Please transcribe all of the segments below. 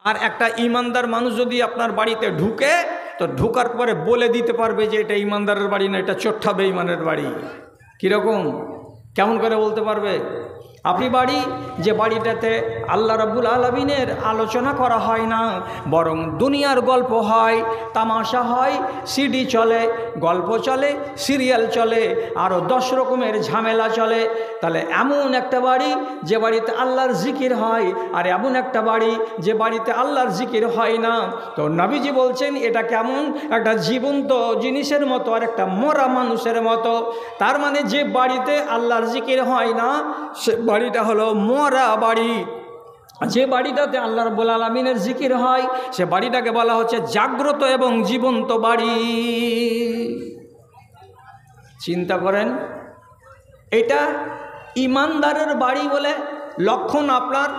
আর একটা ইমানদার মানুষ যদি আপনার বাড়িতে ঢুকে তো ঢোকার পরে বলে দিতে পারবে যে এটা ইমানদারের বাড়ি না, এটা চোট্টা বেঈমানের বাড়ি। কীরকম, কেমন করে বলতে পারবে? আপনি বাড়ি যে বাড়িটাতে আল্লাহ রাব্বুল আলামিনের আলোচনা করা হয় না, বরং দুনিয়ার গল্প হয়, তামাশা হয়, সিডি চলে, গল্প চলে, সিরিয়াল চলে, আরও 10 রকমের ঝামেলা চলে, তাহলে এমন একটা বাড়ি যে বাড়িতে আল্লাহর জিকির হয় আর এমন একটা বাড়ি যে বাড়িতে আল্লাহর জিকির হয় না, তো নবীজি বলছেন এটা কেমন একটা জীবন্ত জিনিসের মতো আর একটা মরা মানুষের মতো। তার মানে যে বাড়িতে আল্লাহর জিকির হয় না সে বাড়িটা হলো মরা বাড়ি। যে বাড়িটাতে আল্লাহ রাব্বুল আলামিনের জিকির হয় সে বাড়িটাকে বলা হচ্ছে জাগ্রত এবং জীবন্ত বাড়ি। চিন্তা করেন, এটা ইমানদারের বাড়ি বলে লক্ষণ আপনার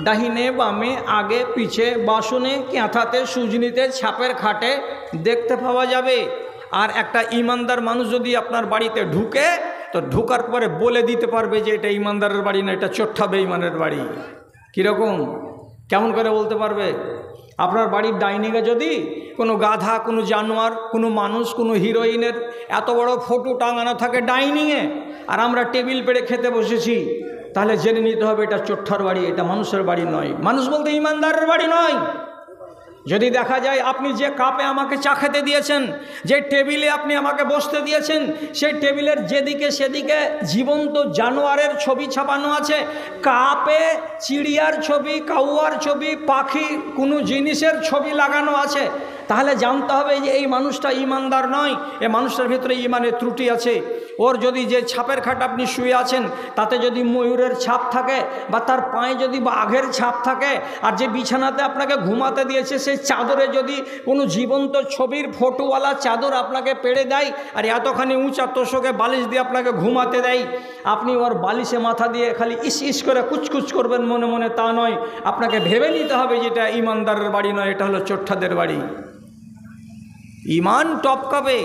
ডাহিনে বামে আগে পিছে বাসনে ক্যাঁথাতে সুজনিতে ছাপের খাটে দেখতে পাওয়া যাবে। আর একটা ইমানদার মানুষ যদি আপনার বাড়িতে ঢুকে তো ঢোকার পরে বলে দিতে পারবে যে এটা ইমানদারের বাড়ি না, এটা চোট্টা বেঈমানের বাড়ি। কীরকম, কেমন করে বলতে পারবে? আপনার বাড়ির ডাইনিংয়ে যদি কোনো গাধা, কোনো জানোয়ার, কোনো মানুষ, কোনো হিরোইনের এত বড় ফটো টাঙানো থাকে ডাইনিংয়ে, আর আমরা টেবিল পেড়ে খেতে বসেছি, তাহলে জেনে নিতে হবে এটা চোট্টার বাড়ি, এটা মানুষের বাড়ি নয়। মানুষ বলতে ইমানদারের বাড়ি নয়। যদি দেখা যায় আপনি যে কাপে আমাকে চা খেতে দিয়েছেন, যে টেবিলে আপনি আমাকে বসতে দিয়েছেন, সেই টেবিলের যেদিকে সেদিকে জীবন্ত জানোয়ারের ছবি ছাপানো আছে, কাপে চিড়িয়ার ছবি, কাউয়ার ছবি, পাখি, কোনো জিনিসের ছবি লাগানো আছে, তাহলে জানতে হবে যে এই মানুষটা ইমানদার নয়, এই মানুষটার ভিতরে ইমানের ত্রুটি আছে। ওর যদি যে ছাপের খাট আপনি শুয়ে আছেন তাতে যদি ময়ূরের ছাপ থাকে বা তার পায়ে যদি বাঘের ছাপ থাকে, আর যে বিছানাতে আপনাকে ঘুমাতে দিয়েছে সেই চাদরে যদি কোনো জীবন্ত ছবির ফটোওয়ালা চাদর আপনাকে পেড়ে দেয় আর এতখানি উঁচা তোষকে বালিশ দিয়ে আপনাকে ঘুমাতে দেয়, আপনি ওর বালিশে মাথা দিয়ে খালি ইস ইস করে কুচকুচ করবেন মনে মনে, তা নয়। আপনাকে ভেবে নিতে হবে যে এটা ইমানদারের বাড়ি নয়, এটা হলো চোট্টাদের বাড়ি। ইমান টপকাবে,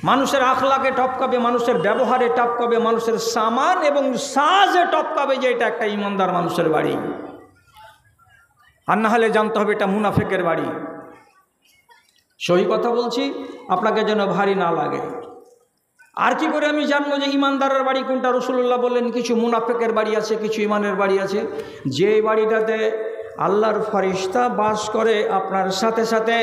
মানুষের আখলাকে টপকাবে, মানুষের ব্যবহারে টপকাবে, মানুষের সামান এবং সাজে টপকাবে যে এটা একটা ইমানদার মানুষের বাড়ি। আর না হলে জানতে হবে এটা মুনাফিকের বাড়ি। সহি কথা বলছি, আপনাকে যেন ভারী না লাগে। আর কি করে আমি জানবো যে ইমানদারের বাড়ি কোনটা? রাসূলুল্লাহ বললেন কিছু মুনাফিকের বাড়ি আছে, কিছু ইমানের বাড়ি আছে। যে বাড়িটাতে আল্লাহর ফেরেশতা বাস করে আপনার সাথে সাথে,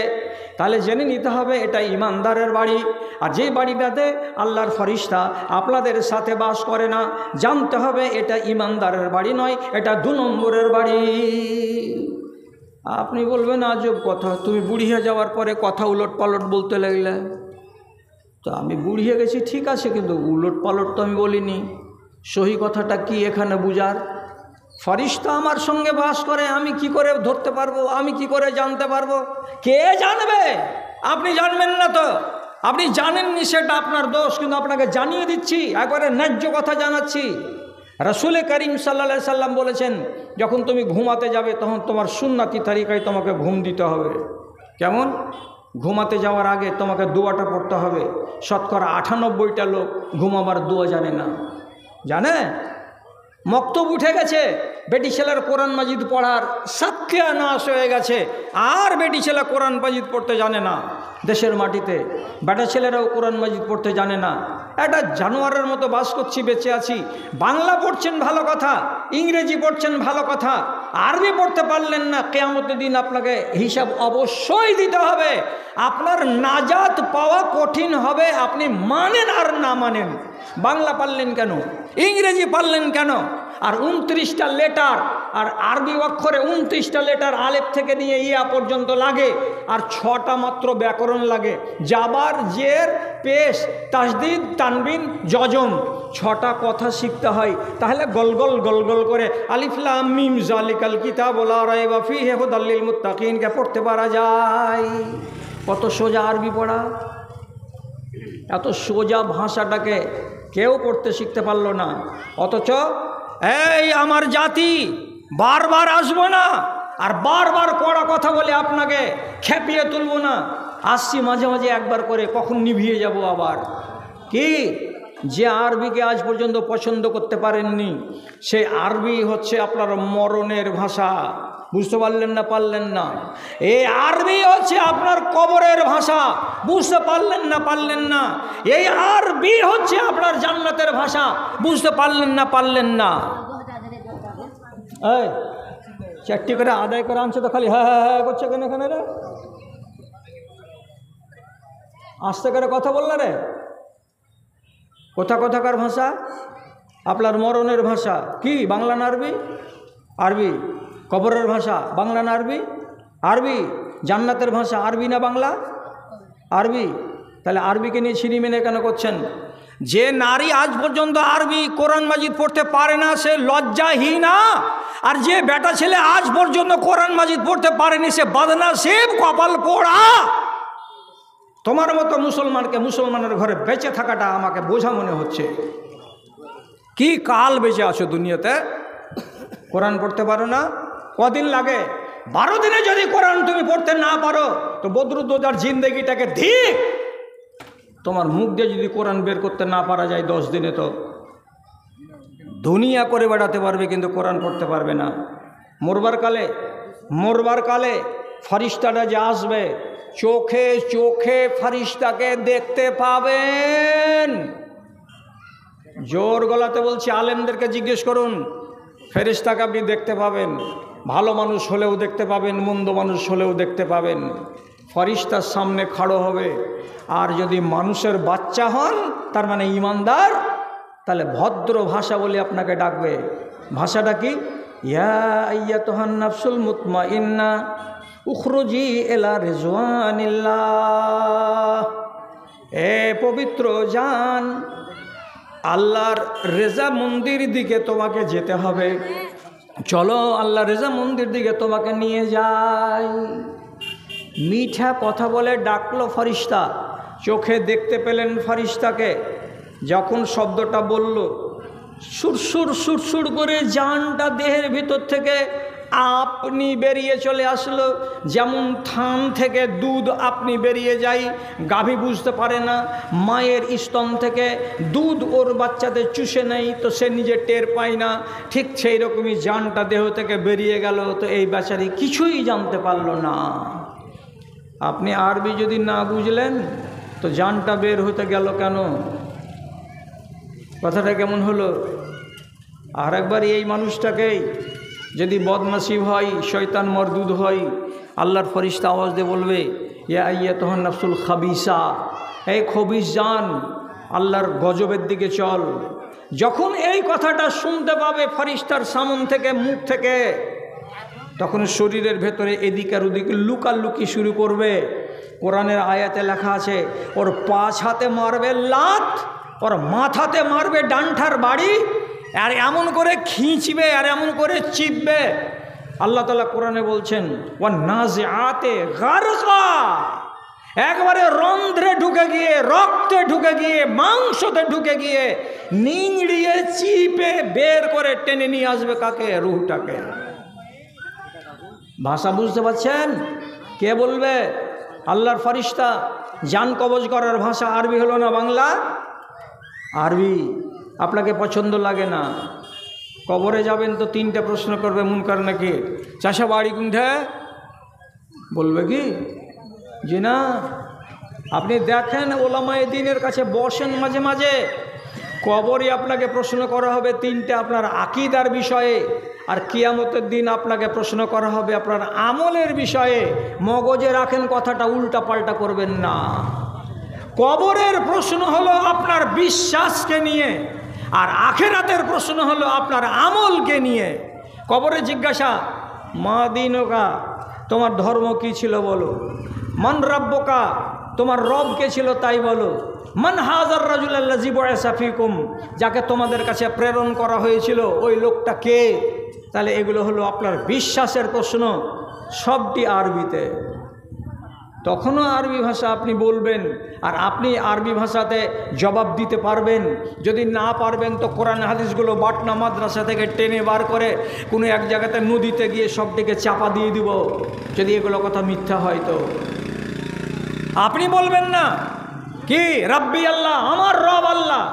তাহলে জেনে নিতে হবে এটা ইমানদারের বাড়ি। আর যে বাড়িটাতে আল্লাহর ফেরেশতা আপনাদের সাথে বাস করে না, জানতে হবে এটা ইমানদারের বাড়ি নয়, এটা 2 নম্বরের বাড়ি। আপনি বলবেন আজব কথা, তুমি বুড়িয়ে যাওয়ার পরে কথা উলট পালট বলতে লাগলে। তো আমি বুড়িয়ে গেছি ঠিক আছে, কিন্তু উলট পালট তো আমি বলিনি। সহি কথাটা কি এখানে বুঝার? ফেরেশতা আমার সঙ্গে বাস করে, আমি কি করে ধরতে পারবো? আমি কি করে জানতে পারবো? কে জানবে? আপনি জানবেন না তো, আপনি জানেননি সেটা আপনার দোষ, কিন্তু আপনাকে জানিয়ে দিচ্ছি, একবারে ন্যায্য কথা জানাচ্ছি। রাসূল করিম সাল্লাল্লাহু আলাইহি সাল্লাম বলেছেন, যখন তুমি ঘুমাতে যাবে তখন তোমার সুন্নতি তরিকায় তোমাকে ঘুম দিতে হবে। কেমন? ঘুমাতে যাওয়ার আগে তোমাকে দোয়াটা পড়তে হবে। শতকরা 98টা লোক ঘুমাবার দোয়া জানে না। জানে? মক্তব উঠে গেছে, বেটি ছেলের কোরআন মাজিদ পড়ার সাতক্ষিয়া নাশ হয়ে গেছে, আর বেটি ছেলে কোরআন মাজিদ পড়তে জানে না। দেশের মাটিতে বেটা ছেলেরাও কোরআন মাজিদ পড়তে জানে না। একটা জানোয়ারের মতো বাস করছি, বেঁচে আছি। বাংলা পড়ছেন ভালো কথা, ইংরেজি পড়ছেন ভালো কথা, আরবি পড়তে পারলেন না, কিয়ামতের দিন আপনাকে হিসাব অবশ্যই দিতে হবে। আপনার নাজাত পাওয়া কঠিন হবে, আপনি মানেন আর না মানেন। বাংলা পারলেন কেন? ইংরেজি পারলেন কেন? আর 29টা লেটার, আর আরবি অক্ষরে 29টা লেটার আলেফ থেকে নিয়ে ইয়া পর্যন্ত লাগে, আর 6টা মাত্র ব্যাকরণ লাগে। জাবার, জের, পেশ, তাসদিদ, তানবিন, জজম, 6টা কথা শিখতে হয়। তাহলে গলগল গলগল করে আলিফ লাম মিম জালিকাল কিতাবু লা রাইবা ফীহি হুদাল লিল মুত্তাকিনকে পড়তে পারা যায়। কত সোজা আরবি পড়া! এত সোজা ভাষাটাকে কেউ পড়তে শিখতে পারলো না। অথচ এই আমার জাতি বারবার আসবো না, আর বারবার কড়া কথা বলে আপনাকে খেপিয়ে তুলবো না। আসছি মাঝে মাঝে একবার করে, কখন নিভিয়ে যাব আবার। কি যে আরবিকে আজ পর্যন্ত পছন্দ করতে পারেননি, সে আরবি হচ্ছে আপনার মরণের ভাষা। বুঝতে পারলেন না? পারলেন না? এই আরবি হচ্ছে আপনার কবরের ভাষা, বুঝতে পারলেন না? পারলেন না? এই আরবি হচ্ছে আপনার জান্নাতের ভাষা, বুঝতে পারলেন না? পারলেন না? এই চারটি করে আদায় করে আনছে তো খালি হ্যাঁ হ্যাঁ হ্যাঁ করছে কেন এখানে রে? আস্তে করে কথা বললা রে। কোথাকার ভাষা? আপনার মরণের ভাষা কি? বাংলা না আরবি? আরবি। কবরের ভাষা বাংলা না আরবি? আরবি। জান্নাতের ভাষা আরবি না বাংলা? আরবি। তাহলে আরবিকে নিয়ে ছিনিমিনি কেন করছেন? যে নারী আজ পর্যন্ত আরবি কোরআন মাজিদ পড়তে পারে না সে লজ্জাহীনা, আর যে বেটা ছেলে আজ পর্যন্ত কোরআন মাজিদ পড়তে পারেনি সে বদনসিব, কপাল পোড়া। তোমার মতো মুসলমানকে মুসলমানের ঘরে বেঁচে থাকাটা আমাকে বোঝা মনে হচ্ছে। কি কাল বেঁচে আছো দুনিয়াতে, কোরআন পড়তে পারো না? কদিন লাগে? 12 দিনে যদি কোরআন তুমি পড়তে না পারো তো বদরুদ্দোজার জিন্দেগিটাকে ঠিক। তোমার মুখ দিয়ে যদি কোরআন বের করতে না পারা যায় 10 দিনে তো দুনিয়া করে বেড়াতে পারবে কিন্তু কোরআন পড়তে পারবে না। মরবার কালে ফরিস্তাটা যে আসবে চোখে চোখে ফরিস্তাকে দেখতে পাবেন। জোর গলাতে বলছি, আলেমদেরকে জিজ্ঞেস করুন, ফেরেশতাকে আপনি দেখতে পাবেন। ভালো মানুষ হলেও দেখতে পাবেন, মন্দ মানুষ হলেও দেখতে পাবেন। ফরিস্তার সামনে খাড়ো হবে, আর যদি মানুষের বাচ্চা হন তার মানে ইমানদার, তাহলে ভদ্র ভাষা বলে আপনাকে ডাকবে। ভাষাটা কি? ইয়া আইয়াতুহান নাফসুল মুতমাইন্না উখরুজি ইলা রিজওয়ানিল্লাহ। এ পবিত্র জান, আল্লাহর রেজা মন্দির দিকে তোমাকে যেতে হবে, চলো আল্লাহ রেজা মন্দির দিকে তোমাকে নিয়ে যাই। মিঠা কথা বলে ডাকলো ফরিস্তা, চোখে দেখতে পেলেন ফরিস্তাকে। যখন শব্দটা বলল, সুরসুর সুরসুর করে জানটা দেহের ভিতর থেকে আপনি বেরিয়ে চলে আসলো। যেমন থান থেকে দুধ আপনি বেরিয়ে যায়, গাভী বুঝতে পারে না, মায়ের স্তন থেকে দুধ ওর বাচ্চাদের চুষে নেই তো সে নিজে টের পায় না, ঠিক সেই রকমই জানটা দেহ থেকে বেরিয়ে গেল। তো এই বেচারি কিছুই জানতে পারলো না। আপনি আরবি যদি না বুঝলেন তো জানটা বের হতে গেল কেন? কথাটা কেমন হলো? আর একবার এই মানুষটাকেই যদি বদনসিব হয়, শয়তান মরদুদ হয়, আল্লাহর ফরিস্তা আওয়াজ দিয়ে বলবে, ইয়া আইয়াতুহান নাফসুল খাবিসা, এই খবিস জান, আল্লাহর গজবের দিকে চল। যখন এই কথাটা শুনতে পাবে ফরিস্তার সামন থেকে, মুখ থেকে, তখন শরীরের ভেতরে এদিক আর ওদিকে লুকালুকি শুরু করবে। কোরআনের আয়াতে লেখা আছে, ওর 5 হাতে মারবে লাত, ওর মাথাতে মারবে ডান্ঠার বাড়ি, আর এমন করে খিঁচবে আর এমন করে চিপবে। আল্লাহ তাআলা কোরআনে বলছেন, ওয়ান নাজিআতে গারকা, একবারে রন্ধ্রে ঢুকে গিয়ে, রক্তে ঢুকে গিয়ে, মাংসতে ঢুকে গিয়ে নিংড়িয়ে চিপে বের করে টেনে নিয়ে আসবে কাকে? রূহটাকে। ভাষা বুঝতে পারছেন? কে বলবে? আল্লাহর ফরিস্তা। জান কবজ করার ভাষা আরবি হলো না বাংলা? আরবি। আপনাকে পছন্দ লাগে না, কবরে যাবেন তো 3টা প্রশ্ন করবে, মুনকার নাকি, চাষা বাড়ি কোনটা? বলবে কি জি না? আপনি দেখেন ওলামায়ে দ্বীনের কাছে বসেন মাঝে মাঝে, কবরে আপনাকে প্রশ্ন করা হবে 3টা আপনার আকীদার বিষয়ে, আর কিয়ামতের দিন আপনাকে প্রশ্ন করা হবে আপনার আমলের বিষয়ে। মগজে রাখেন কথাটা, উল্টা পাল্টা করবেন না। কবরের প্রশ্ন হলো আপনার বিশ্বাসকে নিয়ে, আর আখেরাতের প্রশ্ন হলো আপনার আমলকে নিয়ে। কবরে জিজ্ঞাসা, মা দিনুকা, তোমার ধর্ম কি ছিল বলো। মান রাব্বুকা, তোমার রব কে ছিল তাই বলো। মান হাজার রাজুল আল্লাযী বুইসা ফীকুম, যাকে তোমাদের কাছে প্রেরণ করা হয়েছিল ওই লোকটা কে। তাহলে এগুলো হলো আপনার বিশ্বাসের প্রশ্ন, সবটি আরবিতে। তখনও আরবি ভাষা আপনি বলবেন, আর আপনি আরবি ভাষাতে জবাব দিতে পারবেন। যদি না পারবেন তো কোরআন হাদিসগুলো বাটনা মাদ্রাসা থেকে টেনে বার করে কোনো এক জায়গাতে নদীতে গিয়ে সবটিকে চাপা দিয়ে দিব, যদি এগুলো কথা মিথ্যা হয় তো। আপনি বলবেন না কি রাব্বি আল্লাহ, আমার রব আল্লাহ,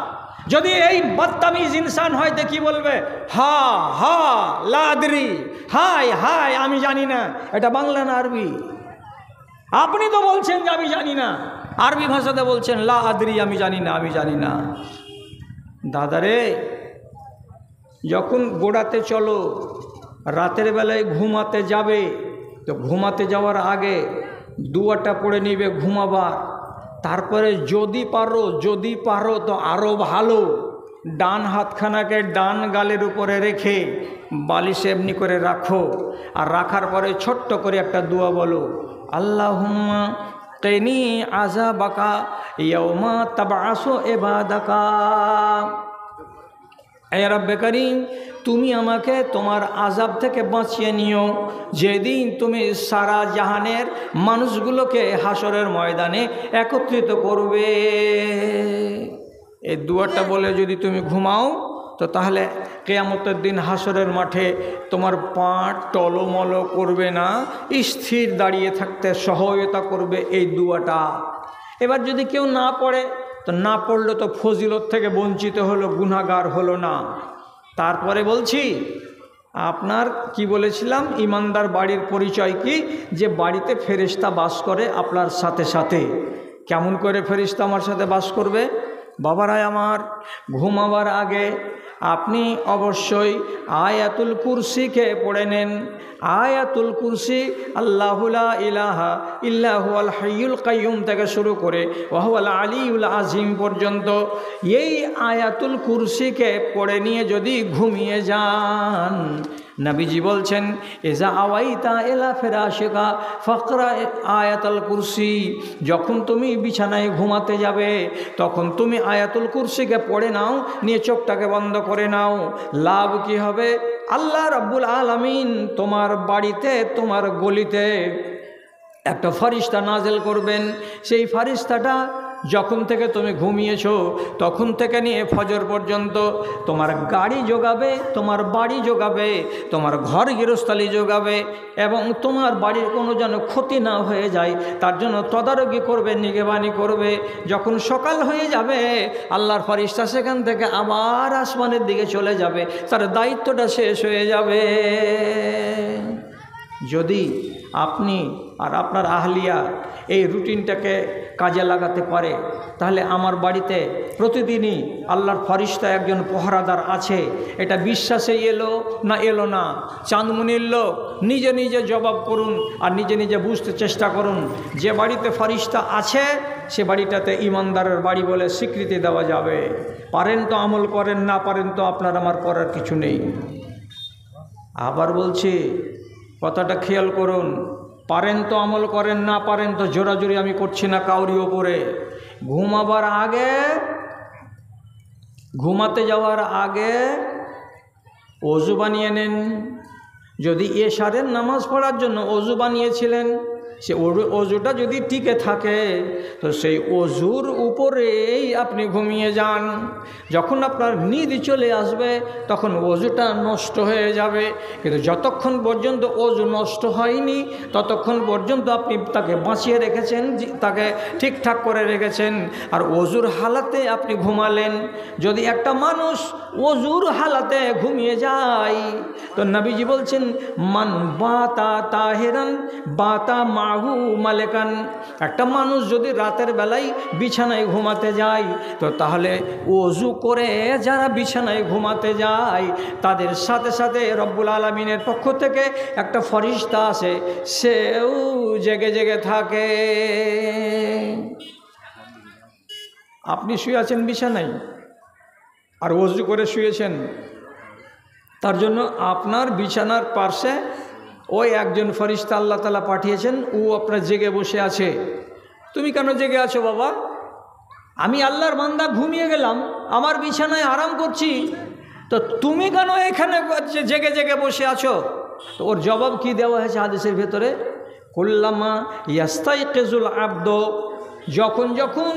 যদি এই বদতমিজ ইনসান হয় তো কি বলবে? হা হা লাদরি, হাই হাই আমি জানি না। এটা বাংলা না আরবি? আপনি তো বলছেন যে আমি জানি না, আরবি ভাষাতে বলছেন লা আদরি, আমি জানি না, আমি জানি না। দাদারে, যখন গোড়াতে চলো, রাতের বেলায় ঘুমাতে যাবে, তো ঘুমাতে যাওয়ার আগে দুয়াটা পড়ে নিবে ঘুমাবার। তারপরে যদি পারো তো আরও ভালো, ডান হাতখানাকে ডান গালের উপরে রেখে বালিশে এমনি করে রাখো। আর রাখার পরে ছোট্ট করে একটা দোয়া বলো, আল্লাহুম্মা কিনি আযাবাকা ইয়াউমা তাবআসু ইবাদাকা। এ রব্বে করিম, তুমি আমাকে তোমার আযাব থেকে বাঁচিয়ে নিও যেদিন তুমি সারা জাহানের মানুষগুলোকে হাসরের ময়দানে একত্রিত করবে। এই দুয়াটা বলে যদি তুমি ঘুমাও, তো তাহলে কিয়ামতের দিন হাসরের মাঠে তোমার পা টলমল করবে না, স্থির দাঁড়িয়ে থাকতে সহায়তা করবে এই দুয়াটা। এবার যদি কেউ না পড়ে, তো না পড়লে তো ফজিলত থেকে বঞ্চিত হলো, গুনাহগার হলো না। তারপরে বলছি, আপনার কি বলেছিলাম, ইমানদার বাড়ির পরিচয় কি? যে বাড়িতে ফেরেশতা বাস করে আপনার সাথে সাথে। কেমন করে ফেরেশতা আমার সাথে বাস করবে? বাবারাই আমার, ঘুমাবার আগে আপনি অবশ্যই আয়াতুল কুরসিকে পড়ে নেন। আয়াতুল কুরসি আল্লাহু লা ইলাহা ইল্লা হুয়াল হাইয়ুল কাইয়ুম থেকে শুরু করে ওয়া হুয়াল আলিয়ুল আযীম পর্যন্ত এই আয়াতুল কুরসিকে পড়ে নিয়ে যদি ঘুমিয়ে যান, নবীজি বলছেন, ইজা আওয়াইতা ইলা ফিরাশিকা ফাকরা আয়াতুল কুরসি। যখন তুমি বিছানায় ঘুমাতে যাবে, তখন তুমি আয়াতুল কুরসিকে পড়ে নাও, নিয়ে চোখটাকে বন্ধ করে নাও। লাভ কি হবে? আল্লাহ রাব্বুল আলামিন তোমার বাড়িতে, তোমার গলিতে একটা ফেরেশতা নাজিল করবেন। সেই ফেরেশতাটা যখন থেকে তুমি ঘুমিয়েছো তখন থেকে নিয়ে ফজর পর্যন্ত তোমার গাড়ি যোগাবে, তোমার বাড়ি যোগাবে, তোমার ঘর গৃহস্থালি যোগাবে, এবং তোমার বাড়ির কোনো যেন ক্ষতি না হয়ে যায় তার জন্য তদারকি করবে, নিগরানি করবে। যখন সকাল হয়ে যাবে, আল্লাহর ফেরেশতা সেখান থেকে আবার আসমানের দিকে চলে যাবে, তার দায়িত্বটা শেষ হয়ে যাবে। যদি আপনি আর আপনার আহলিয়া এই রুটিনটাকে কাজে লাগাতে পারে, তাহলে আমার বাড়িতে প্রতিদিনই আল্লাহর ফেরেশতা একজন পহরাদার আছে। এটা বিশ্বাসে এলো না এলো না, চাঁদমুনির লোক নিজে নিজে জবাব করুন আর নিজে নিজে বুঝতে চেষ্টা করুন। যে বাড়িতে ফেরেশতা আছে সে বাড়িটাতে ইমানদারের বাড়ি বলে স্বীকৃতি দেওয়া যাবে। পারেন তো আমল করেন, না পারেন তো আপনার আমার করার কিছু নেই। আবার বলছি, কথাটা খেয়াল করুন, পারেন তো আমল করেন, না পারেন তো জোরাজুরি আমি করছি না কাউরি ওপরে। ঘুমাবার আগে, ঘুমাতে যাওয়ার আগে ওযু বানিয়ে নেন। যদি এশারের নামাজ পড়ার জন্য ওযু বানিয়েছিলেন, সে ওযুটা যদি টিকে থাকে তো সেই ওযুর উপরেই আপনি ঘুমিয়ে যান। যখন আপনার নিদ চলে আসবে তখন ওযুটা নষ্ট হয়ে যাবে, কিন্তু যতক্ষণ পর্যন্ত ওযু নষ্ট হয়নি ততক্ষণ পর্যন্ত আপনি তাকে বাঁচিয়ে রেখেছেন, তাকে ঠিকঠাক করে রেখেছেন। আর ওযুর হালাতে আপনি ঘুমালেন। যদি একটা মানুষ ওযুর হালাতে ঘুমিয়ে যায়, তো নবীজি বলছেন, মান বাতা তাহিরান বাতা মাহু মালেকান। একটা মানুষ যদি রাতের বেলায় বিছানায় ঘুমাতে যায়, তো তাহলে ওযু করে যারা বিছানায় ঘুমাতে যায় তাদের সাথে সাথে রব্বুল আলামিনের পক্ষ থেকে একটা ফেরেশতা আছে, সেও জেগে জেগে থাকে। আপনি শুয়ে আছেন বিছানায় আর ওযু করে শুয়েছেন, তার জন্য আপনার বিছানার পাশে ওই একজন ফেরেশতা আল্লাহ তাআলা পাঠিয়েছেন, ও আপনার জেগে বসে আছে। তুমি কেন জেগে আছো বাবা? আমি আল্লাহর বান্দা ঘুমিয়ে গেলাম, আমার বিছানায় আরাম করছি, তো তুমি কেন এখানে জেগে জেগে বসে আছো? তো ওর জবাব কি দেওয়া হয়েছে হাদিসের ভেতরে? কুল্লামা ইয়াস্তাইকিজুল আবদ, যখন যখন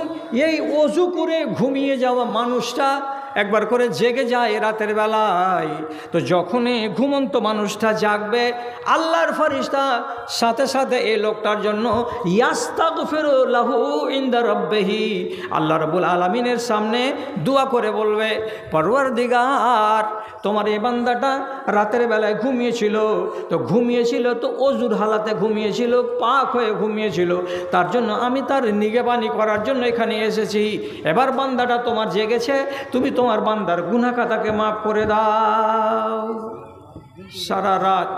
এই ওযু করে ঘুমিয়ে যাওয়া মানুষটা একবার করে জেগে যায় রাতের বেলায়। তো যখনই ঘুমন্ত মানুষটা জাগবে, আল্লাহর ফেরেশতা সাথে সাথে এই লোকটার জন্য ইয়াস্তাগফিরু লাহু ইনদা রাব্বিহি, আল্লাহ রাব্বুল আলামিনের সামনে দোয়া করে বলবে, পরওয়ারদিগার, তোমার এই বান্দাটা রাতের বেলায় ঘুমিয়েছিল, তো অজুর হালাতে ঘুমিয়েছিল, পাক হয়ে ঘুমিয়েছিল, তার জন্য আমি তার নিগেবানি করার জন্য এখানে এসেছি। এবার বান্দাটা তোমার জেগেছে, তুমি তোমার বান্দার গুনাহ খাতাকে মাফ করে দাও। সারা রাত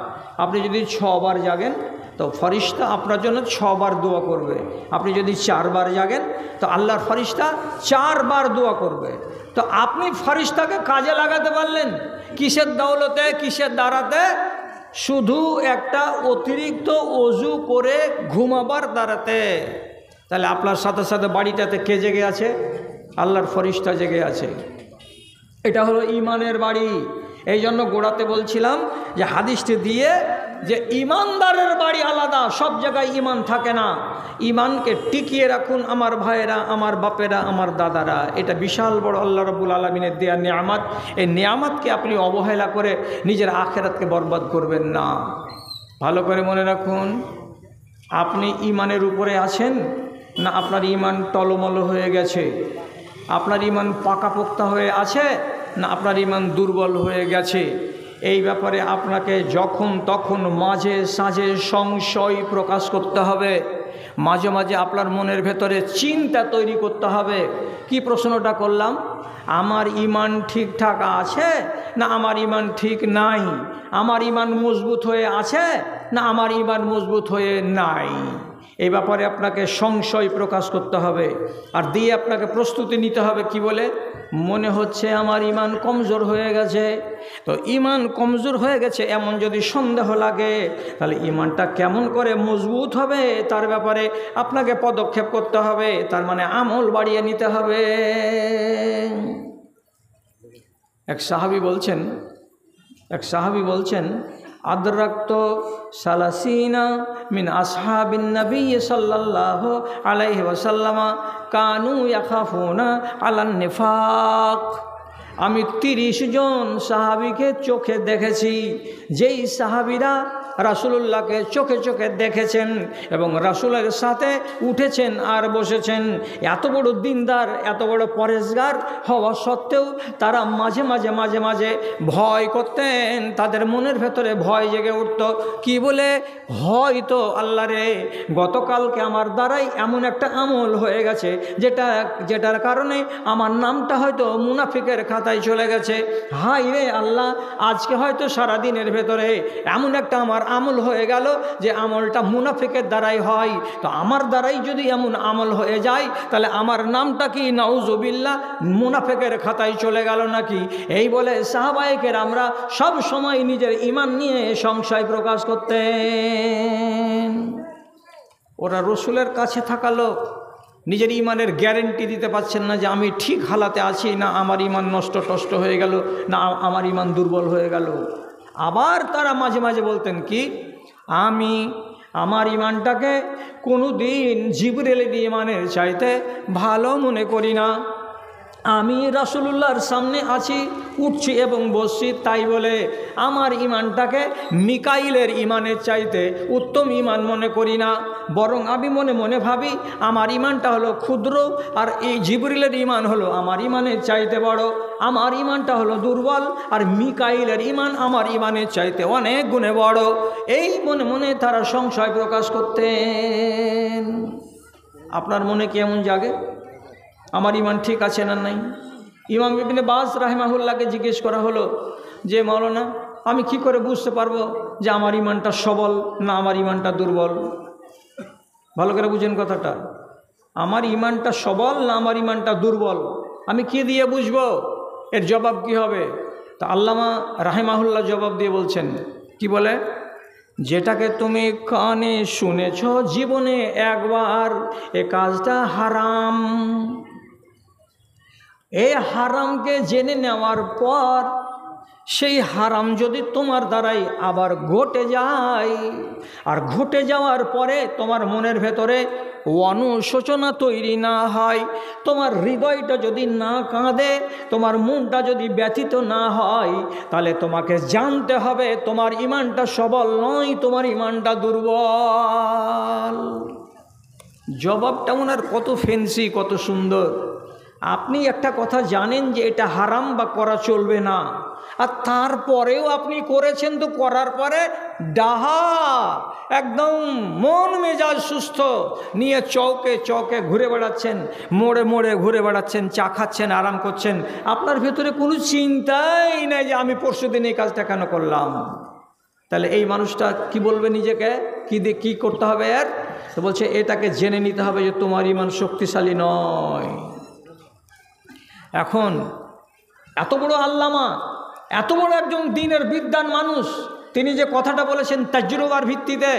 আপনি যদি 6 বার জাগেন তো ফরিশতা আপনার জন্য 6 বার দোয়া করবে। আপনি যদি 4 বার জাগেন তো আল্লাহর ফরিশতা 4 বার দোয়া করবে। তো আপনি ফরিশতাকে কাজে লাগাতে পারলেন কিসের দৌলতে, কিসের দ্বারাতে? শুধু একটা অতিরিক্ত অজু করে ঘুমাবার দ্বারাতে। তাহলে আপনার সাথে সাথে বাড়িটাতে কে জেগে আছে? আল্লাহর ফরিশতা জেগে আছে। এটা হলো ইমানের বাড়ি। এই জন্য গোড়াতে বলছিলাম যে হাদিসটি দিয়ে যে ইমানদারের বাড়ি আলাদা, সব জায়গায় ইমান থাকে না। ইমানকে টিকিয়ে রাখুন আমার ভাইয়েরা, আমার বাপেরা, আমার দাদারা। এটা বিশাল বড় আল্লাহ রাব্বুল আলামিনের দেয়া নিয়ামত। এই নিয়ামতকে আপনি অবহেলা করে নিজের আখিরাতকে বরবাদ করবেন না। ভালো করে মনে রাখুন, আপনি ইমানের উপরে আছেন না আপনার ইমান টলমল হয়ে গেছে? আপনার ইমান পাকাপোক্তা হয়ে আছে না আপনার ইমান দুর্বল হয়ে গেছে? এই ব্যাপারে আপনাকে যখন তখন মাঝে সাঝে সংশয় প্রকাশ করতে হবে। মাঝে মাঝে আপনার মনের ভেতরে চিন্তা তৈরি করতে হবে। কি প্রশ্নটা করলাম? আমার ইমান ঠিকঠাক আছে না আমার ইমান ঠিক নাই? আমার ইমান মজবুত হয়ে আছে না আমার ইমান মজবুত হয়ে নাই? এই ব্যাপারে আপনাকে সংশয় প্রকাশ করতে হবে। আর দিয়ে আপনাকে প্রস্তুতি নিতে হবে। কি বলে? মনে হচ্ছে আমার ইমান কমজোর হয়ে গেছে। তো ইমান কমজোর হয়ে গেছে এমন যদি সন্দেহ লাগে, তাহলে ইমানটা কেমন করে মজবুত হবে তার ব্যাপারে আপনাকে পদক্ষেপ করতে হবে। তার মানে আমল বাড়িয়ে নিতে হবে। এক সাহাবী বলছেন আদরাকতু সালাসিনা মিন আসহাবিন নবী সাল্লাল্লাহু আলাইহি ওয়াসাল্লাম কানু ইয়াখাফুনা আলান নিফাক। আমি 30 জন সাহাবীকে চোখে দেখেছি, যেই সাহাবীরা রাসূলুল্লাহকে চোখে চোখে দেখেছেন এবং রাসূলের সাথে উঠেছেন আর বসেছেন। এত বড় দিনদার, এত বড় পরেশগার হওয়া সত্ত্বেও তারা মাঝে মাঝে ভয় করতেন। তাদের মনের ভেতরে ভয় জেগে উঠত। কি বলে? হয়তো আল্লাহ রে, গতকালকে আমার দ্বারাই এমন একটা আমল হয়ে গেছে যেটার কারণে আমার নামটা হয়তো মুনাফিকের খাতায় চলে গেছে। হায় রে আল্লাহ, আজকে হয়তো সারাদিনের ভেতরে এমন একটা আমার আমল হয়ে গেল যে আমলটা মুনাফিকের দ্বারাই হয়। তো আমার দ্বারাই যদি এমন আমল হয়ে যায় তাহলে আমার নামটা কি নাউজুবিল্লাহ মুনাফিকের খাতায় চলে গেল নাকি? এই বলে সাহাবায়ে কেরামরা সব সময় নিজের ঈমান নিয়ে সংশয় প্রকাশ করতেন। ওরা রসুলের কাছে থাকা লোক, নিজের ঈমানের গ্যারেন্টি দিতে পারছেন না যে আমি ঠিক হালাতে আছি, না আমার ঈমান নষ্ট হয়ে গেল, না আমার ঈমান দুর্বল হয়ে গেল। আবার তারা মাঝে মাঝে বলতেন কি, আমি আমার ঈমানটাকে কোনো দিন জিবরিলের ঈমানের চাইতে ভালো মনে করি না। আমি রাসূলুল্লাহর সামনে আছি, উঠছি এবং বসছি, তাই বলে আমার ঈমানটাকে মিকাইলের ঈমানের চাইতে উত্তম ঈমান মনে করি না। বরং আমি মনে মনে ভাবি আমার ঈমানটা হলো ক্ষুদ্র, আর এই জিবরিলের ঈমান হলো আমার ঈমানের চাইতে বড়। আমার ঈমানটা হলো দুর্বল, আর মিকাইলের ঈমান আমার ঈমানের চাইতে অনেক গুণে বড়। এই মনে মনে তারা সংশয় প্রকাশ করতেন। আপনার মনে কেমন জাগে? আমার ঈমান ঠিক আছে না নাই? ইমাম ইবনে বাজ রাহিমাহুল্লাহকে জিজ্ঞেস করা হলো যে মাওলানা, আমি কি করে বুঝতে পারবো যে আমার ঈমানটা সবল না আমার ঈমানটা দুর্বল? ভালো করে বুঝেন কথাটা। আমার ঈমানটা সবল না আমার ঈমানটা দুর্বল, আমি কি দিয়ে বুঝবো? এর জবাব কি হবে? তা আল্লামা রাহিমাহুল্লাহ জবাব দিয়ে বলছেন, কি বলে? যেটাকে তুমি কানে শুনেছ জীবনে একবার, এ কাজটা হারাম। এই হারামকে জেনে নেওয়ার পর সেই হারাম যদি তোমার দ্বারাই আবার ঘটে যায়, আর ঘটে যাওয়ার পরে তোমার মনের ভেতরে অনুশোচনা তৈরি না হয়, তোমার হৃদয়টা যদি না কাঁদে, তোমার মনটা যদি ব্যথিত না হয়, তাহলে তোমাকে জানতে হবে তোমার ঈমানটা সবল নয়, তোমার ঈমানটা দুর্বল। জবাবটা ওনার কত ফেন্সি, কত সুন্দর। আপনি একটা কথা জানেন যে এটা হারাম বা করা চলবে না, আর তারপরেও আপনি করেছেন, তো করার পরে ডাহা একদম মন মেজাজ সুস্থ নিয়ে চৌকে চৌকে ঘুরে বেড়াচ্ছেন, মোড়ে মোড়ে ঘুরে বেড়াচ্ছেন, চা খাচ্ছেন, আরাম করছেন, আপনার ভেতরে কোনো চিন্তাই নাই যে আমি পরশুদিন এই কাজটা কেন করলাম। তাহলে এই মানুষটা কি বলবে নিজেকে, কি করতে হবে এর? তো বলছে এটাকে জেনে নিতে হবে যে তোমার ঈমান শক্তিশালী নয়। এখন এত বড় আল্লামা, এত বড় একজন দ্বীনের বিদ্বান মানুষ, তিনি যে কথাটা বলেছেন তাজরুবার ভিত্তিতে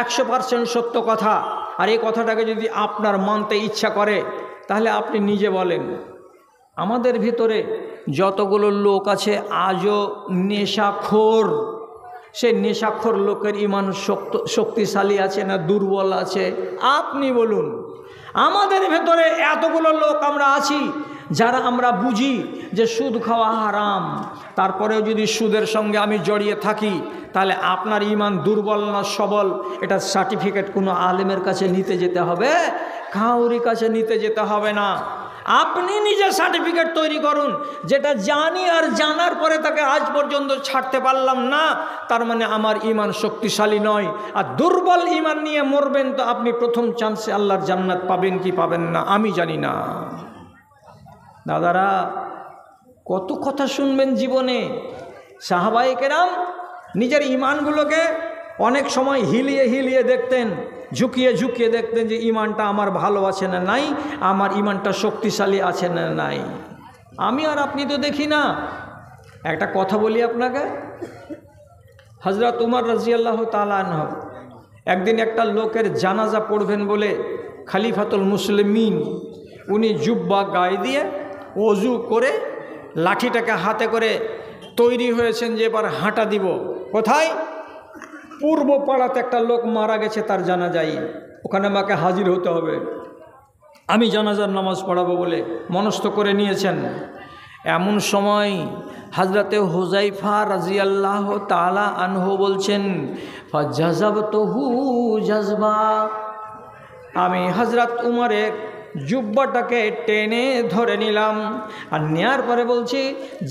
100% সত্য কথা, আর এই কথাটাকে যদি আপনার মানতে ইচ্ছা করে, তাহলে আপনি নিজে বলেন, আমাদের ভিতরে যতগুলো লোক আছে আজও নেশাখোর, সে নেশাখোর লোকের ঈমান শক্তিশালী আছে না দুর্বল আছে? আপনি বলুন। আমাদের ভেতরে এতগুলো লোক আমরা আছি যারা আমরা বুঝি যে সুদ খাওয়া হারাম, তারপরেও যদি সুদের সঙ্গে আমি জড়িয়ে থাকি, তাহলে আপনার ঈমান দুর্বল না সবল, এটা সার্টিফিকেট কোনো আলেমের কাছে নিতে যেতে হবে, কাউরি কাছে নিতে যেতে হবে না। আপনি নিজে সার্টিফিকেট তৈরি করুন, যেটা জানি আর জানার পরে তাকে আজ পর্যন্ত ছাড়তে পারলাম না, তার মানে আমার ঈমান শক্তিশালী নয়। আর দুর্বল ঈমান নিয়ে মরবেন তো আপনি প্রথম চান্সে আল্লাহর জান্নাত পাবেন কি পাবেন না আমি জানি না। দাদারা, কত কথা শুনবেন জীবনে। সাহাবায়ে কেরাম নিজের ঈমানগুলোকে অনেক সময় হিলিয়ে হিলিয়ে দেখতেন, ঝুঁকিয়ে ঝুঁকিয়ে দেখতেন যে ঈমানটা আমার ভালো আছে না নাই, আমার ঈমানটা শক্তিশালী আছে না নাই। আমি আর আপনি তো দেখি না। একটা কথা বলি আপনাকে, হযরত উমর রাদিয়াল্লাহু তাআলা আনহু একদিন একটা লোকের জানাজা পড়বেন বলে খলিফাতুল মুসলিমিন উনি জুব্বা গায়ে দিয়ে ওযু করে লাঠিটাকে হাতে করে তৈরি হয়েছেন যে এবার হাঁটা দিব। কোথায়? পূর্ব পাড়াতে একটা লোক মারা গেছে, তার জানাজায়, ওখানে আমাকে হাজির হতে হবে, আমি জানাজার নামাজ পড়াবো বলে মনস্থ করে নিয়েছেন। এমন সময় হযরতে হুযায়ফা রাদিয়াল্লাহু তাআলা আনহু বলছেন, ফাজাযাবতুহু জাযবা, আমি হযরত উমরের জুব্বাটাকে টেনে ধরে নিলাম, আর নেয়ার পরে বলছি,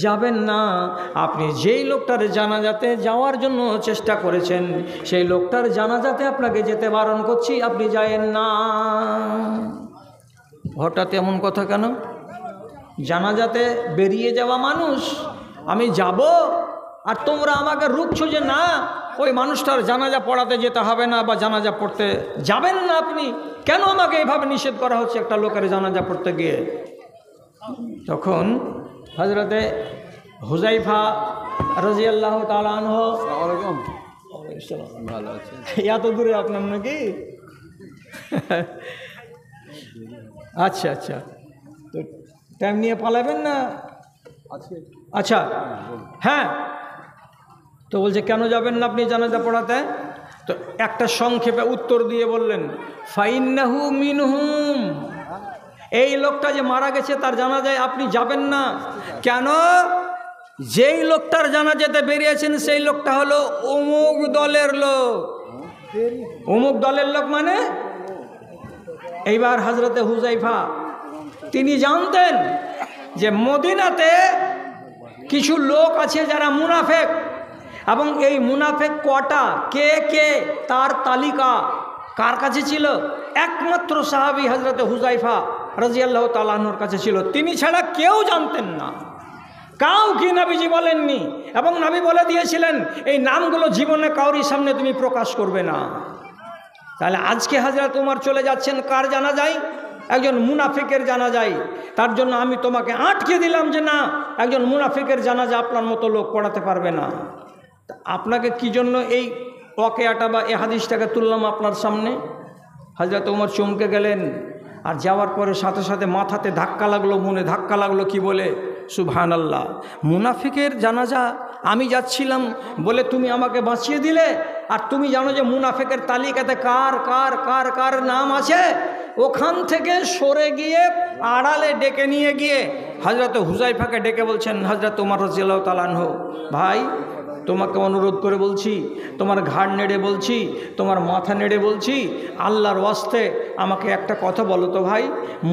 যাবেন না, আপনি যেই লোকটার জানাজাতে যাওয়ার জন্য চেষ্টা করেছেন, সেই লোকটার জানাজাতে আপনাকে যেতে বারণ করছি, আপনি যায়েন না। হঠাৎ এমন কথা কেন? জানাজাতে বেরিয়ে যাওয়া মানুষ, আমি যাব, আর তোমরা আমাকে রুখছো যে না, ওই মানুষটার জানাজা পড়াতে যেতে হবে না বা জানাজা পড়তে যাবেন না, আপনি কেন আমাকে এইভাবে নিষেধ করা হচ্ছে একটা লোকের জানাজা পড়তে গিয়ে? তখন হযরতে হুযায়ফা রাদিয়াল্লাহু তাআলা আনহু, ভালো আছে, এত দূরে আপনার নাকি? আচ্ছা আচ্ছা, তো টাইম নিয়ে পালাবেন না? আচ্ছা হ্যাঁ, তো বলছে কেন যাবেন না আপনি জানাজা পড়াতে? তো একটা সংক্ষেপে উত্তর দিয়ে বললেন, ফাইন্নাহু মিনহুম, এই লোকটা যে মারা গেছে তার জানাজায় আপনি যাবেন না। কেন? যেই লোকটার জানাজাতে বেরিয়েছেন সেই লোকটা হলো অমুক দলের লোক। অমুক দলের লোক মানে? এইবার হযরতে হুযায়ফা তিনি জানতেন যে মদিনাতে কিছু লোক আছে যারা মুনাফেক, এবং এই মুনাফেক কটা, কে কে, তার তালিকা কার কাছে ছিল? একমাত্র সাহাবী হযরতে হুযায়ফা রাদিয়াল্লাহু তাআলা আনহুর কাছে ছিল। তিনি ছাড়া কেউ জানতেন না, কাউকে নবীজি বলেননি, এবং নবী বলে দিয়েছিলেন এই নামগুলো জীবনে কাউরির সামনে তুমি প্রকাশ করবে না। তাহলে আজকে হযরত উমর চলে যাচ্ছেন কার জানাজায়? একজন মুনাফিকের জানাজায়। তার জন্য আমি তোমাকে আটকে দিলাম যে না, একজন মুনাফিকের জানাজা আপনার মতো লোক পড়াতে পারবে না। আপনাকে কি জন্য এই ওয়াকিয়াটা বা এই হাদিসটাকে তুললাম আপনার সামনে? হযরত উমর চমকে গেলেন, আর যাওয়ার পরে সাথে সাথে মাথাতে ধাক্কা লাগলো, মনে ধাক্কা লাগলো, কি বলে? সুবহানাল্লাহ, মুনাফিকের জানাজা আমি যাচ্ছিলাম বলে তুমি আমাকে বাঁচিয়ে দিলে। আর তুমি জানো যে মুনাফেকের তালিকাতে কার কার কার কার নাম আছে। ওখান থেকে সরে গিয়ে আড়ালে ডেকে নিয়ে গিয়ে হযরত হুযায়ফাকে ডেকে বলছেন, হযরত ওমর রাদিয়াল্লাহু তাআলা আনহু, ভাই তোমাকে অনুরোধ করে বলছি, তোমার ঘাড় নেড়ে বলছি, তোমার মাথা নেড়ে বলছি, আল্লাহর ওয়াস্তে আমাকে একটা কথা বলো তো ভাই,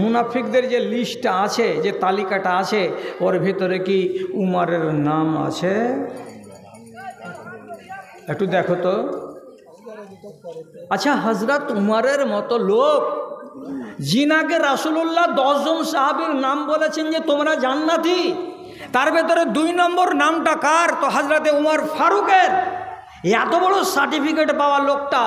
মুনাফিকদের যে লিস্টটা আছে, যে তালিকাটা আছে, ওর ভিতরে কি উমরের নাম আছে? একটু দেখো তো। আচ্ছা, হযরত উমরের মতো লোক, জিনাকে রাসূলুল্লাহ 10 জন সাহাবীর নাম বলেছেন যে তোমরা জান্নাতি, তার ভেতরে 2 নম্বর নামটা কার? তো হযরতে উমর ফারুকের। এত বড় সার্টিফিকেট পাওয়া লোকটা,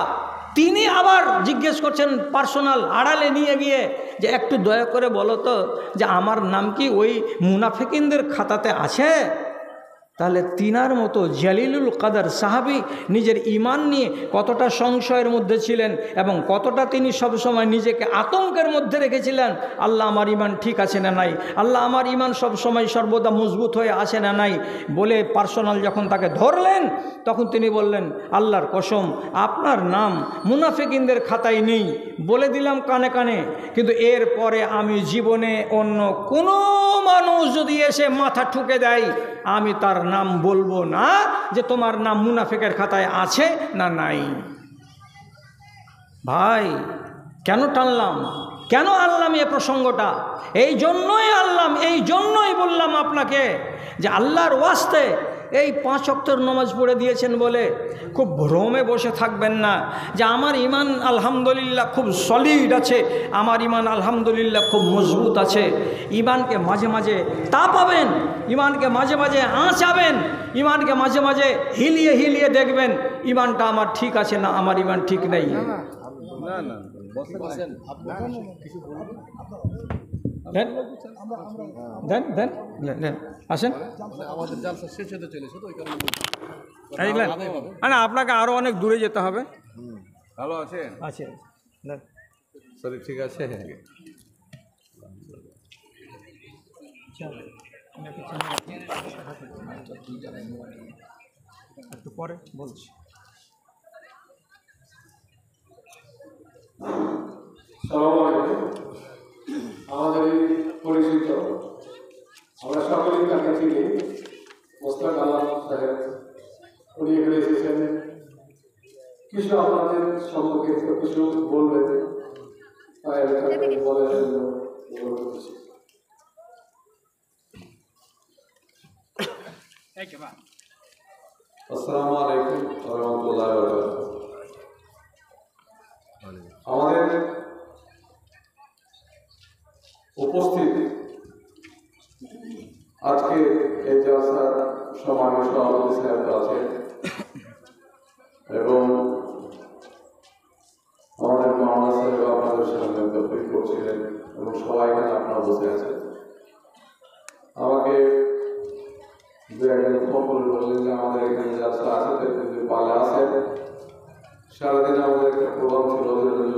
তিনি আবার জিজ্ঞেস করছেন পার্সোনাল আড়ালে নিয়ে গিয়ে যে একটু দয়া করে বলো তো যে আমার নাম কি ওই মুনাফিকিনদের খাতাতে আছে? তাহলে তিনার মতো জালিলুল কদর সাহাবী নিজের ঈমান নিয়ে কতটা সংশয়ের মধ্যে ছিলেন এবং কতটা তিনি সবসময় নিজেকে আতঙ্কের মধ্যে রেখেছিলেন, আল্লাহ আমার ঈমান ঠিক আছে না নাই, আল্লাহ আমার ঈমান সবসময় সর্বদা মজবুত হয়ে আছে না নাই বলে পার্সোনাল যখন তাকে ধরলেন, তখন তিনি বললেন, আল্লাহর কসম আপনার নাম মুনাফিকিনদের খাতায় নেই, বলে দিলাম কানে কানে, কিন্তু এরপরে আমি জীবনে অন্য কোনো মানুষ যদি এসে মাথা ঠুকে দেয়, আমি তার নাম বলবো না যে তোমার নাম মুনাফিকের খাতায় আছে না নাই। ভাই কেন টানলাম, কেন আনলাম এ প্রসঙ্গটা? এই জন্যই আনলাম, এই জন্যই বললাম আপনাকে যে আল্লাহর ওয়াস্তে এই 5 ওয়াক্তের নামাজ পড়ে দিয়েছেন বলে খুব ভ্রমে বসে থাকবেন না যে আমার ঈমান আলহামদুলিল্লাহ খুব সলিড আছে, আমার ঈমান আলহামদুলিল্লাহ খুব মজবুত আছে। ঈমানকে মাঝে মাঝে তাপাবেন, ঈমানকে মাঝে মাঝে আঁচাবেন, ঈমানকে মাঝে মাঝে হিলিয়ে হিলিয়ে দেখবেন ঈমানটা আমার ঠিক আছে না আমার ঈমান ঠিক নেই। আসেন, আপনাকে আরো অনেক দূরে যেতে হবে। ভালো আছেন? আছে শরীর ঠিক আছে? একটু পরে বলছি। আমাদের পরিচিত, আমরা সকলেই তাকে চিনি, মোস্তাক আলম সাহেব। উনি এখানে এসেছেন, কিছু আপনাদের সম্পর্কে কিছু বলবেন, তাই আমি তাকে বলার জন্য অনুরোধ করছি। আসসালামু আলাইকুম ওয়া রাহমাতুল্লাহি ওয়া বারাকাতুহু। আমাদের উপস্থিত আজকে এই জলসার সম্মানীয় সভাপতি সাহেব আছেন এবং আমাদের মাওলানা সাহেব আপনাদের সামনে তকরির করছিলেন এবং সবাই এখানে আপনারা বসে আছেন। আমাকে দু একজন ফোন করে বললেন যে আমাদের এখানে জলসা আছে, কিন্তু পালে আসেন। সারাদিন আমাদের একটা প্রোগ্রাম ছিল ওদের জন্য